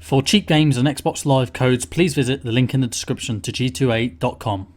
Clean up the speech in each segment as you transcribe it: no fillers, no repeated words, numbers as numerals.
For cheap games and Xbox Live codes, please visit the link in the description to g2a.com.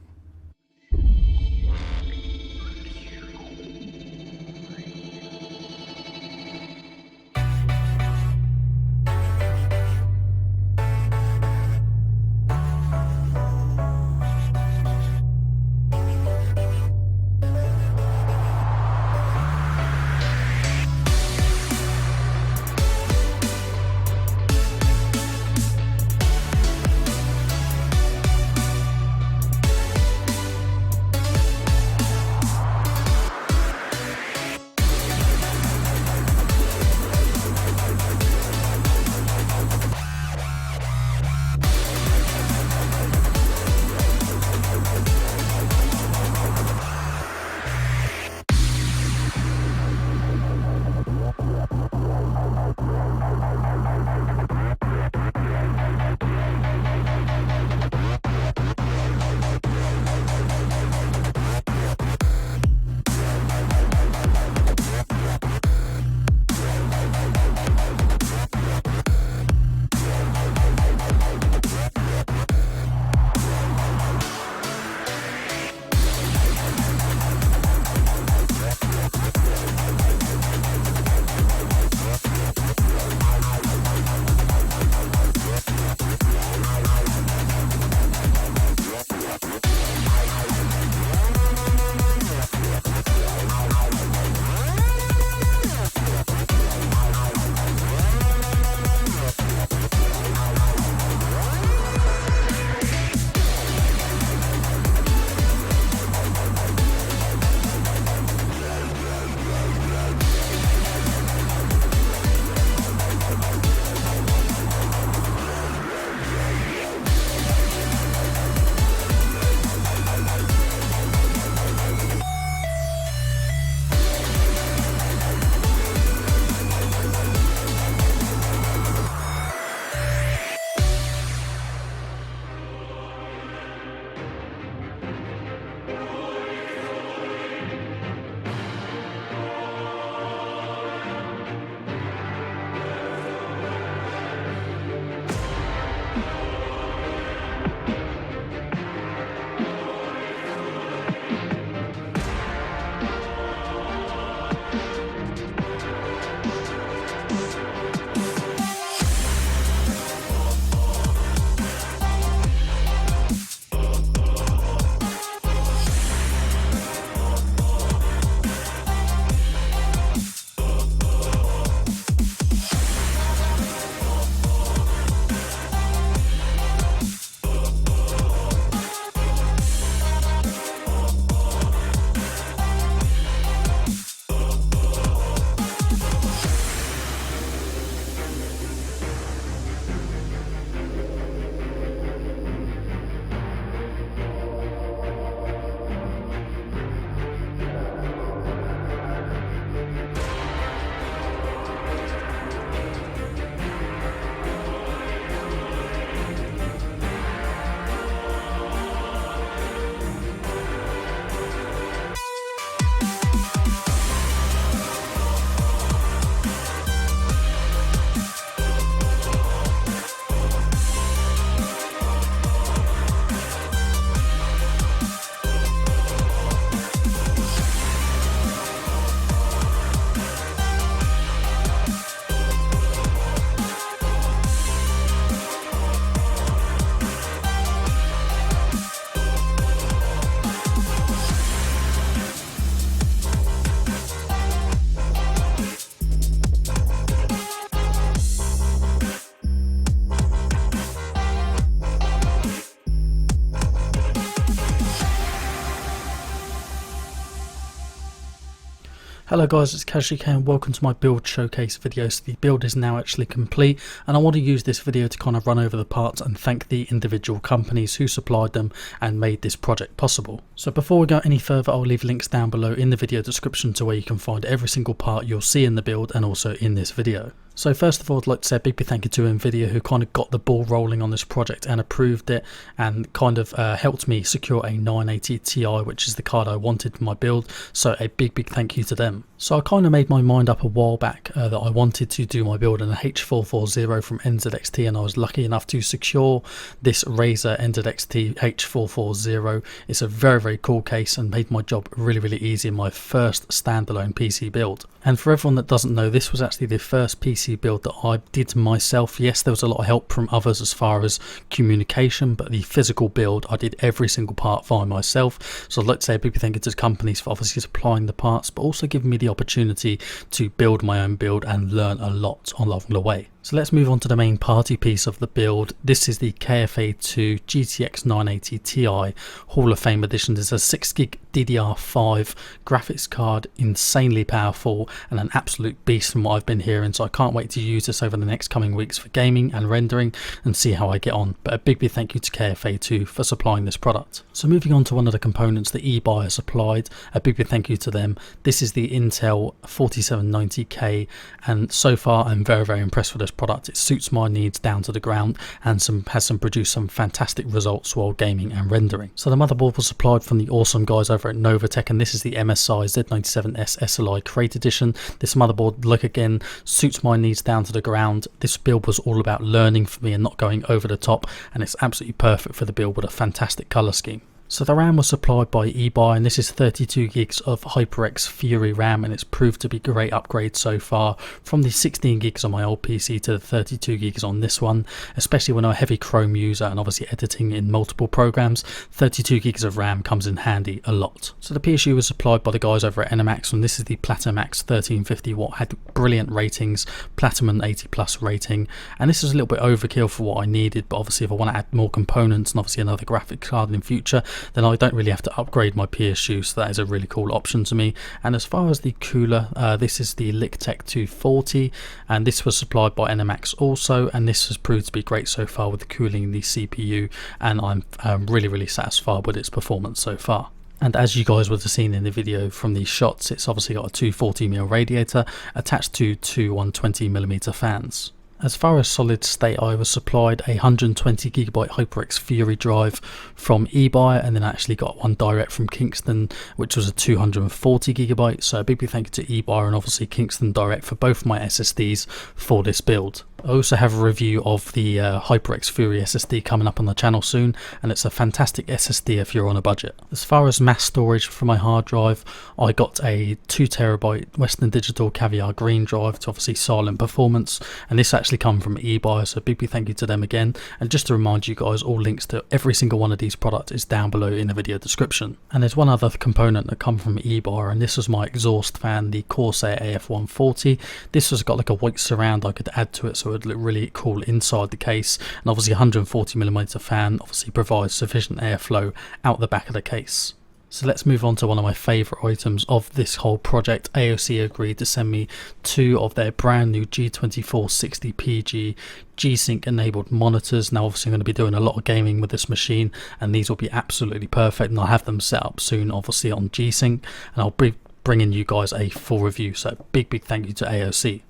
Hello guys, it's CasuallyK and welcome to my build showcase video. So the build is now actually complete and I want to use this video to kind of run over the parts and thank the individual companies who supplied them and made this project possible. So before we go any further, I'll leave links down below in the video description to where you can find every single part you'll see in the build and also in this video. So first of all, I'd like to say a big thank you to Nvidia, who kind of got the ball rolling on this project and approved it and kind of helped me secure a 980 Ti, which is the card I wanted for my build. So a big thank you to them. So I kind of made my mind up a while back that I wanted to do my build in a H440 from NZXT, and I was lucky enough to secure this Razer NZXT H440. It's a very cool case and made my job really easy in my first standalone PC build. And for everyone that doesn't know, this was actually the first PC build that I did myself. Yes, there was a lot of help from others as far as communication, but the physical build, I did every single part via myself. So I'd like to say a big thank you to companies for obviously supplying the parts, but also giving me the opportunity to build my own build and learn a lot along the way. So let's move on to the main party piece of the build. This is the KFA2 GTX 980 Ti Hall of Fame edition. There's a 6GB DDR5 graphics card, insanely powerful and an absolute beast from what I've been hearing. So I can't wait to use this over the next coming weeks for gaming and rendering and see how I get on. But a big thank you to KFA2 for supplying this product. So moving on to one of the components that eBuyer supplied, a big thank you to them. This is the Intel 4790K, and so far I'm very impressed with this product. It suits my needs down to the ground and has produced some fantastic results while gaming and rendering. So the motherboard was supplied from the awesome guys over at Novatech, and this is the MSI Z97S SLI Crate Edition. This motherboard, look again, suits my needs down to the ground. This build was all about learning for me and not going over the top, and it's absolutely perfect for the build with a fantastic color scheme. So the RAM was supplied by eBuy, and this is 32 gigs of HyperX Fury RAM, and it's proved to be a great upgrade so far from the 16 gigs on my old PC to the 32 gigs on this one, especially when I'm a heavy Chrome user and obviously editing in multiple programs. 32 gigs of RAM comes in handy a lot. So the PSU was supplied by the guys over at Enemax, and this is the Platimax 1350 watt, had brilliant ratings, Platinum 80+ rating, and this is a little bit overkill for what I needed, but obviously if I want to add more components and obviously another graphics card in future, then I don't really have to upgrade my PSU, so that is a really cool option to me. And as far as the cooler, this is the Lictech 240, and this was supplied by Enemax also, and this has proved to be great so far with the cooling in the CPU, and I'm really satisfied with its performance so far. And as you guys would have seen in the video from these shots, it's obviously got a 240mm radiator attached to two 120mm fans. As far as solid state, I was supplied a 120GB HyperX Fury drive from eBuyer, and then I actually got one direct from Kingston, which was a 240GB. So a big thank you to eBuyer and obviously Kingston Direct for both my SSDs for this build. I also have a review of the HyperX Fury SSD coming up on the channel soon, and it's a fantastic SSD if you're on a budget. As far as mass storage for my hard drive, I got a 2TB Western Digital Caviar Green drive to obviously silent performance, and this actually come from eBuyer, so a big thank you to them again. And just to remind you guys, all links to every single one of these products is down below in the video description. And there's one other component that come from eBuyer, and this was my exhaust fan, the Corsair AF140. This has got like a white surround I could add to it, so it would look really cool inside the case, and obviously 140mm fan obviously provides sufficient airflow out the back of the case. So let's move on to one of my favourite items of this whole project. AOC agreed to send me two of their brand new G2460PG G-Sync enabled monitors. Now obviously I'm going to be doing a lot of gaming with this machine, and these will be absolutely perfect, and I'll have them set up soon obviously on G-Sync, and I'll be bringing you guys a full review. So big thank you to AOC.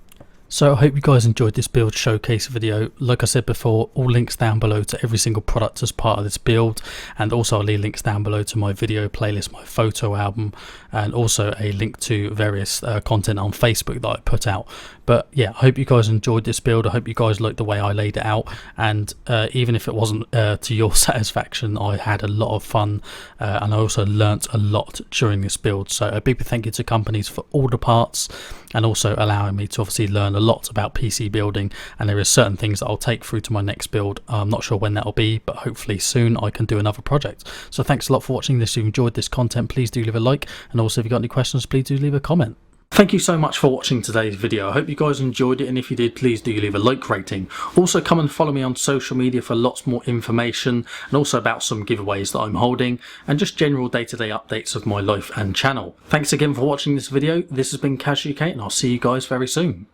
So I hope you guys enjoyed this build showcase video. Like I said before, all links down below to every single product as part of this build, and also I'll leave links down below to my video playlist, my photo album, and also a link to various content on Facebook that I put out. But yeah, I hope you guys enjoyed this build. I hope you guys liked the way I laid it out, and even if it wasn't to your satisfaction, I had a lot of fun, and I also learnt a lot during this build. So a big thank you to companies for all the parts, and also allowing me to obviously learn a lot about PC building, and there are certain things that I'll take through to my next build. I'm not sure when that'll be, but hopefully soon I can do another project. So thanks a lot for watching this. If you enjoyed this content, please do leave a like, and also if you've got any questions, please do leave a comment. Thank you so much for watching today's video. I hope you guys enjoyed it, and if you did, please do leave a like rating. Also come and follow me on social media for lots more information, and also about some giveaways that I'm holding, and just general day-to-day updates of my life and channel. Thanks again for watching this video. This has been Casually Kate, and I'll see you guys very soon.